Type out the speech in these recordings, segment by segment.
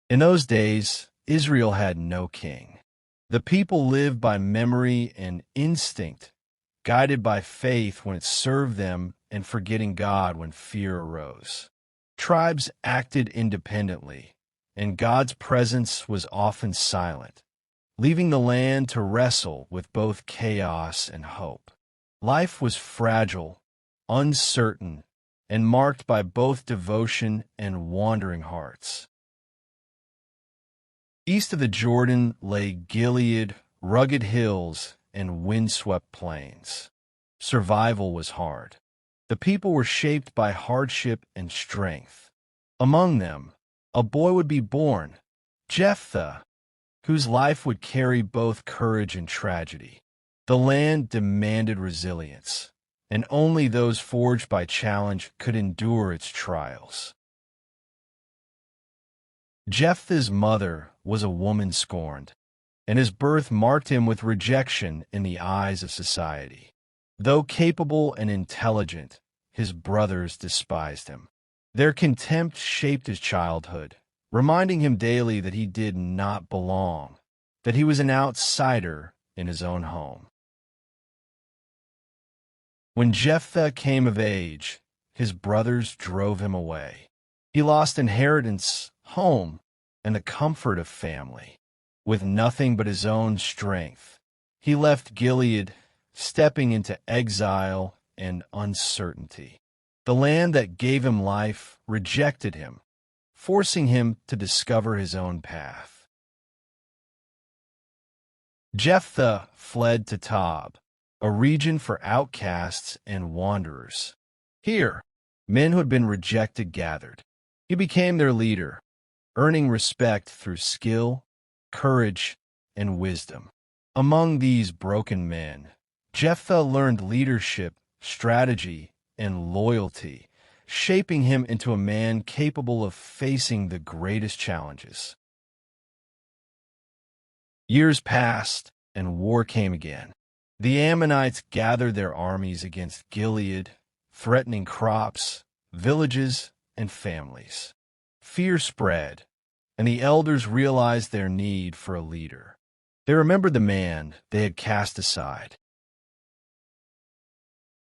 In those days, Israel had no king. The people lived by memory and instinct, guided by faith when it served them and forgetting God when fear arose. Tribes acted independently, and God's presence was often silent, leaving the land to wrestle with both chaos and hope. Life was fragile, uncertain, and marked by both devotion and wandering hearts. East of the Jordan lay Gilead, rugged hills, and windswept plains. Survival was hard. The people were shaped by hardship and strength. Among them, a boy would be born, Jephthah, whose life would carry both courage and tragedy. The land demanded resilience, and only those forged by challenge could endure its trials. Jephthah's mother was a woman scorned, and his birth marked him with rejection in the eyes of society. Though capable and intelligent, his brothers despised him. Their contempt shaped his childhood, reminding him daily that he did not belong, that he was an outsider in his own home. When Jephthah came of age, his brothers drove him away. He lost inheritance, home, and the comfort of family. With nothing but his own strength, he left Gilead, stepping into exile and uncertainty. The land that gave him life rejected him, forcing him to discover his own path. Jephthah fled to Tob, a region for outcasts and wanderers. Here, men who had been rejected gathered. He became their leader, earning respect through skill, courage, and wisdom. Among these broken men, Jephthah learned leadership, strategy, and loyalty, shaping him into a man capable of facing the greatest challenges. Years passed, and war came again. The Ammonites gathered their armies against Gilead, threatening crops, villages, and families. Fear spread, and the elders realized their need for a leader. They remembered the man they had cast aside.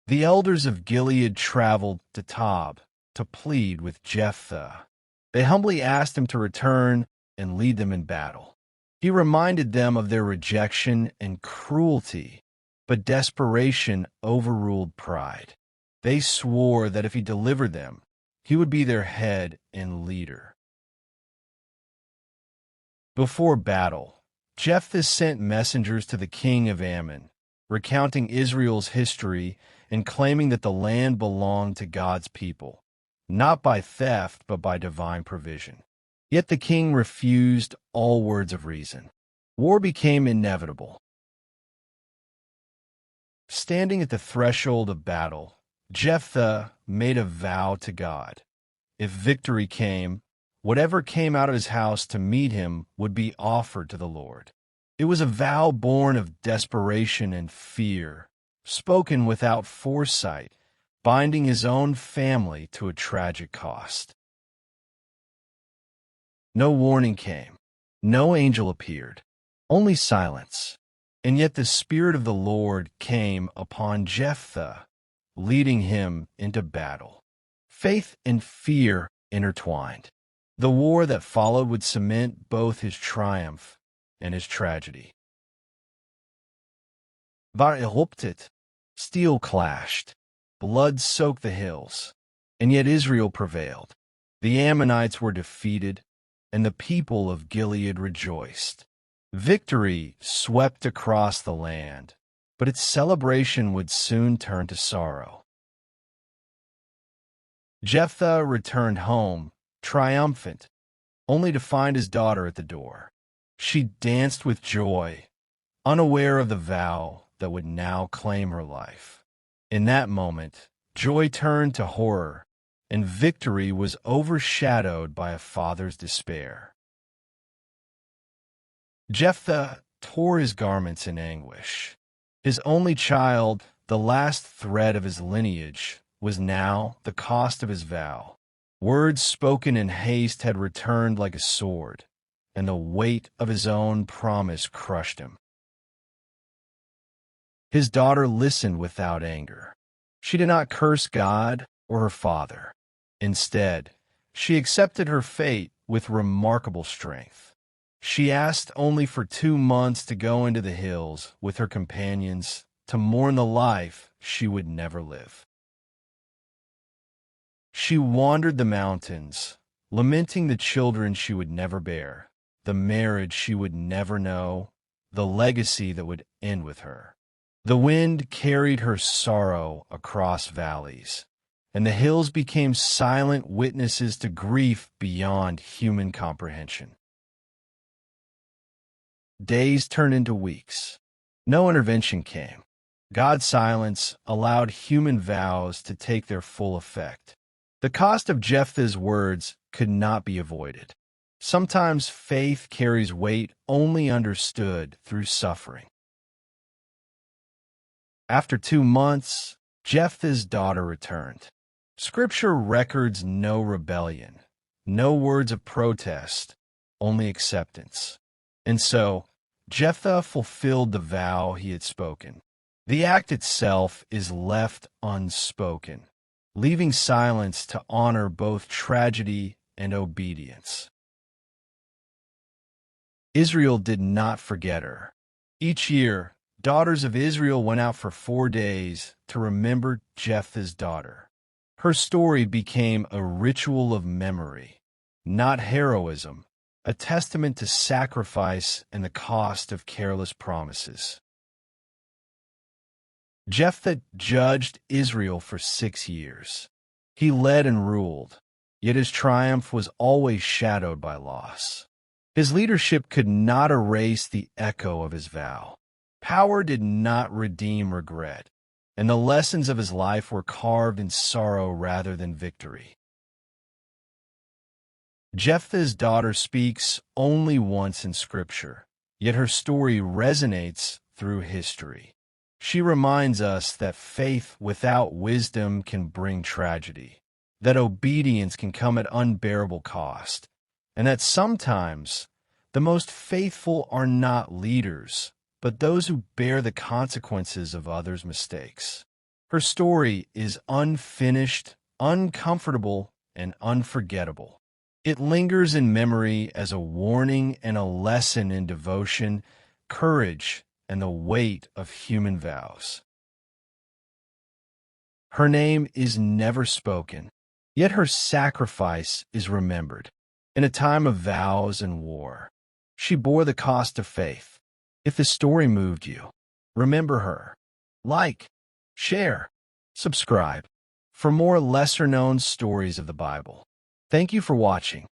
The elders of Gilead traveled to Tob to plead with Jephthah. They humbly asked him to return and lead them in battle. He reminded them of their rejection and cruelty, but desperation overruled pride. They swore that if he delivered them, he would be their head and leader. Before battle, Jephthah sent messengers to the king of Ammon, recounting Israel's history and claiming that the land belonged to God's people, not by theft but by divine provision. Yet the king refused all words of reason. War became inevitable. Standing at the threshold of battle, Jephthah made a vow to God. If victory came, whatever came out of his house to meet him would be offered to the Lord. It was a vow born of desperation and fear, spoken without foresight, binding his own family to a tragic cost. No warning came. No angel appeared. Only silence. And yet the Spirit of the Lord came upon Jephthah, leading him into battle. Faith and fear intertwined. The war that followed would cement both his triumph and his tragedy. Waar erupted, steel clashed, blood soaked the hills, and yet Israel prevailed. The Ammonites were defeated, and the people of Gilead rejoiced. Victory swept across the land, but its celebration would soon turn to sorrow. Jephthah returned home, triumphant, only to find his daughter at the door. She danced with joy, unaware of the vow that would now claim her life. In that moment, joy turned to horror, and victory was overshadowed by a father's despair. Jephthah tore his garments in anguish. His only child, the last thread of his lineage, was now the cost of his vow. Words spoken in haste had returned like a sword, and the weight of his own promise crushed him. His daughter listened without anger. She did not curse God or her father. Instead, she accepted her fate with remarkable strength. She asked only for 2 months to go into the hills with her companions to mourn the life she would never live. She wandered the mountains, lamenting the children she would never bear, the marriage she would never know, the legacy that would end with her. The wind carried her sorrow across valleys, and the hills became silent witnesses to grief beyond human comprehension. Days turned into weeks. No intervention came. God's silence allowed human vows to take their full effect. The cost of Jephthah's words could not be avoided. Sometimes faith carries weight only understood through suffering. After 2 months, Jephthah's daughter returned. Scripture records no rebellion, no words of protest, only acceptance. And so, Jephthah fulfilled the vow he had spoken. The act itself is left unspoken, leaving silence to honor both tragedy and obedience. Israel did not forget her. Each year, daughters of Israel went out for 4 days to remember Jephthah's daughter. Her story became a ritual of memory, not heroism, a testament to sacrifice and the cost of careless promises. Jephthah judged Israel for 6 years. He led and ruled, yet his triumph was always shadowed by loss. His leadership could not erase the echo of his vow. Power did not redeem regret, and the lessons of his life were carved in sorrow rather than victory. Jephthah's daughter speaks only once in Scripture, yet her story resonates through history. She reminds us that faith without wisdom can bring tragedy, that obedience can come at unbearable cost, and that sometimes the most faithful are not leaders, but those who bear the consequences of others' mistakes. Her story is unfinished, uncomfortable, and unforgettable. It lingers in memory as a warning and a lesson in devotion, courage, and the weight of human vows. Her name is never spoken, yet her sacrifice is remembered. In a time of vows and war, she bore the cost of faith. If this story moved you, remember her. Like, share, subscribe for more lesser-known stories of the Bible. Thank you for watching.